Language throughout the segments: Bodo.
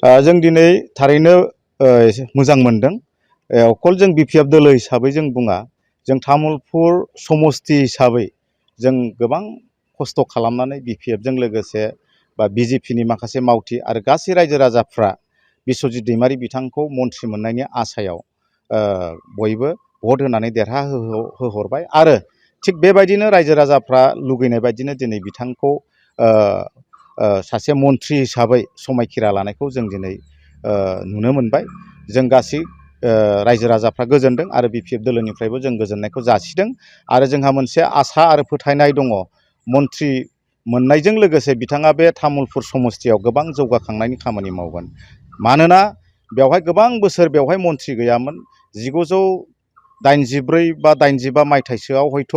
जों दिनै थारैनो मोजां मोनदों। अकल जों बिपिएफ दोलो हिसाबै जों बुङा, जों तामुलपुर समस्ति हिसाबै जों गोबां खस्थ' खालामनानै बिपिएफजों लोगोसे बा बिजेपिनि माखासे मावथि आरो गासै रायजो राजाफ्रा बिस्वजित दैमारि बिथांखौ मन्थ्रि मोननायनि आसायाव बयबो भट होनानै देरहाहोहरबाय आरो थिग बेबायदिनो रायजो राजाफ्रा लुगैनाय बायदिनो दिनै बिथांखौ सासे मन्थ्रि हिसाबै समायखिरा लानायखौ जों दिनै नुनो मोनबाय। जों गासै रायजो राजाफ्रा गोजोनदों आरो बिपिएफ दोलोनिफ्रायबो जों गोजोननायखौ जासिदों आरो जोंहा मोनसे आसा आरो फोथायनाय दङ, मन्थ्रि मोननायजों लोगोसे बिथाङा बे तामुलपुर समस्तियाव गोबां जौगाखांनायनि खामानि मावगोन। मानोना बेवहाय गोबां बोसोर बेवहाय मन्थ्रि गैयामोन। 1984 बा 85 मायथाइसोआव हयथ'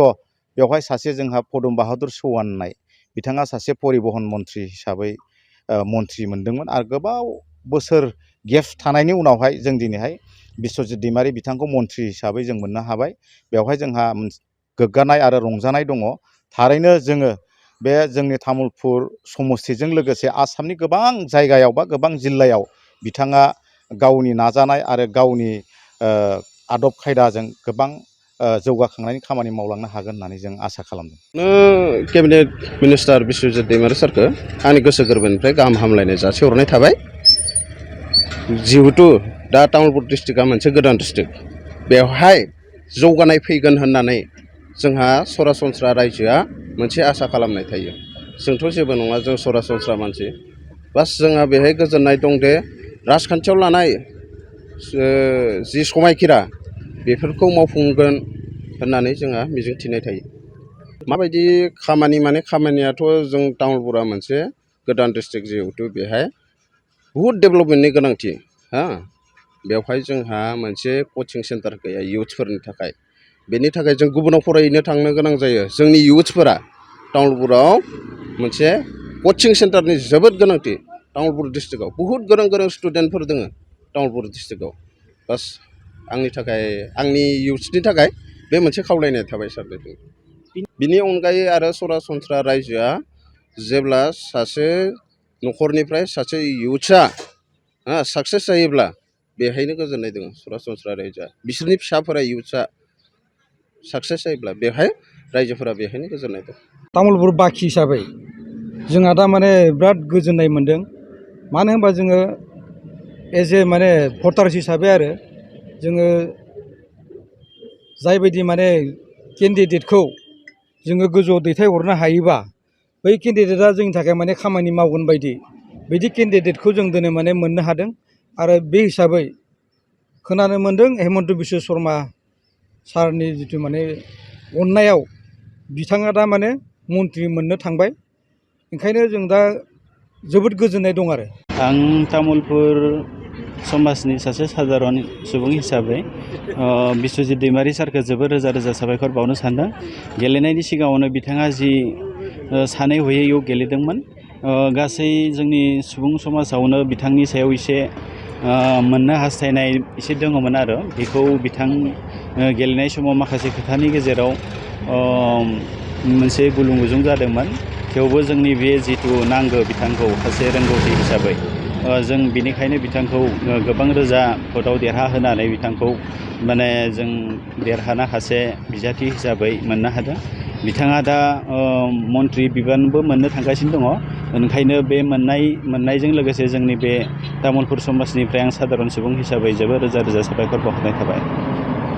बेवहाय सासे जोंहा पदम बाहादुर चौहान होननाय बिथाङा सासे परिबहन मन्थ्रि हिसाबै मन्थ्रि मोनदोंमोन आरो गोबाव बोसोर गेप्स थानायनि उनावहाय जों दिनैहाय बिस्वजित दैमारि बिथांखौ मन्थ्रि हिसाबै जों मोननो हाबाय। बेवहाय जोंहा गोग्गानाय आरो रंजानाय दङ। थारैनो जोङो बे जोंनि तामुलपुर समस्तिजों लोगोसे आसामनि गोबां जायगायाव बा गोबां जिल्लायाव बिथाङा गावनि नाजानाय आरो गावनि आदब खायदाजों गोबां जौगाखांनायनि खामानि मावलांनो हागोन होननानै जों आसा खालामदों। केबिनेट मिनिस्टार बिस्वजित दैमारि सारखौ आंनि गोसो गोरबोनिफ्राय गाहाम हामलायनाय जासिहरनाय थाबाय। जिहेतु दा तामुलपुर डिस्ट्रिक्टआ मोनसे गोदान डिस्ट्रिक्ट, बेवहाय जौगानाय फैगोन होननानै जोंहा सरासनस्रा रायजोआ मोनसे आसा खालामनाय थायो। जोंथ' जेबो नङा, जों सरासनस्रा मानसि। बास जोंहा बेहाय गोजोननाय दं दे राजखान्थियाव लानाय जि समायखिरा बेफोरखौ मावफुंगोन होननानै जोंहा मिजिंथिनाय थायो। माबायदि खामानि माने खामानियाथ' जों तामुलपुरा मोनसे गोदान डिस्ट्रिक्ट, जिहेतु बेहाय बहुद डेभेलपमेन्टनि गोनांथि। बेवहाय जोंहा मोनसे कचिं सेन्टार गैया इयुथ्सफोरनि थाखाय। बेनि थाखाय जों गुबुनाव फरायहैनो थांनो गोनां जायो। जोंनि इयुथ्सफोरा तामुलपुराव मोनसे कचिं सेन्टारनि जोबोद गोनांथि। तामुलपुर डिस्ट्रिक्टआव बहुद गोरों गोरों स्टुडेन्टफोर दङ तामुलपुर डिस्ट्रिक्टआव। बास आंनि थाखाय, आंनि इयुथ्सनि थाखाय बे मोनसे खावलायनाय थाबाय सारनिसिम। बिनि अनगायै आरो सरासनस्रा रायजोआ जेब्ला सासे न'खरनिफ्राय सासे इयुथ्सआ साक्सेस जायोब्ला बेहायनो गोजोननाय दङ। सरासनस्रा रायजोआ बिसोरनि फिसाफोरा इयुथ्सआ साक्सेस जायोब्ला बेहाय रायजोफोरा बेहायनो गोजोननाय दं। तामुलपुर बाखि हिसाबै जोंहा दा माने बिराद गोजोननाय मोन्दों। मानो होनबा जोङो एज ए माने भटार्स हिसाबै आरो जोङो जायबायदि माने केन्डिडेटखौ जोङो गोजौआव दैथायहरनो हायोबा बै केन्डिडेटआ जोंनि थाखाय माने खामानि मावगोन बिदि केन्डिडेटखौ जों दिनै माने मोननो हादों। आरो बे हिसाबै खोनानो मोन्दों हेमन्त बिश्व शर्मा सारनि जिथु माने अननायाव बिथाङा दा माने मन्थ्रि मोननो थांबाय। ओंखायनो जों दा जोबोद गोजोननाय दं आरो। आं तामुलपुर समाजनि सासे साधारन सुबुं हिसाबै बिस्वजित दैमारि सारखौ जोबोद रोजा रोजा साबायखर बावनो सानदों। गेलेनायनि सिगाङावनो बिथाङा जि सानै हयै इयाव गेलेदोंमोन, गासै जोंनि सुबुं समाजावनो बिथांनि सायाव एसे मोननो हास्थायनाय एसे दङमोन आरो बेखौ बिथां गेलेनाय समाव माखासे खोथानि गेजेराव मोनसे गुलुं गुजुं जादोंमोन। थेवबो जोंनि बे जिथु नांगौ बिथांखौ सासे रोंगौथि हिसाबै जों बिनिखायनो बिथांखौ गोबां रोजा भटआव देरहाहोनानै बिथांखौ माने जों देरहानो हासे बिजाथि हिसाबै मोननो हादों। बिथाङा दा मन्थ्रि बिबानबो मोननो थांगासिनो दङ। ओंखायनो बे मोननायजों लोगोसे जोंनि बे तामुलपुर समाजनिफ्राय आं साधारन सुबुं हिसाबै जोबोद रोजा रोजा साबायखर बावहरनाय थाबाय।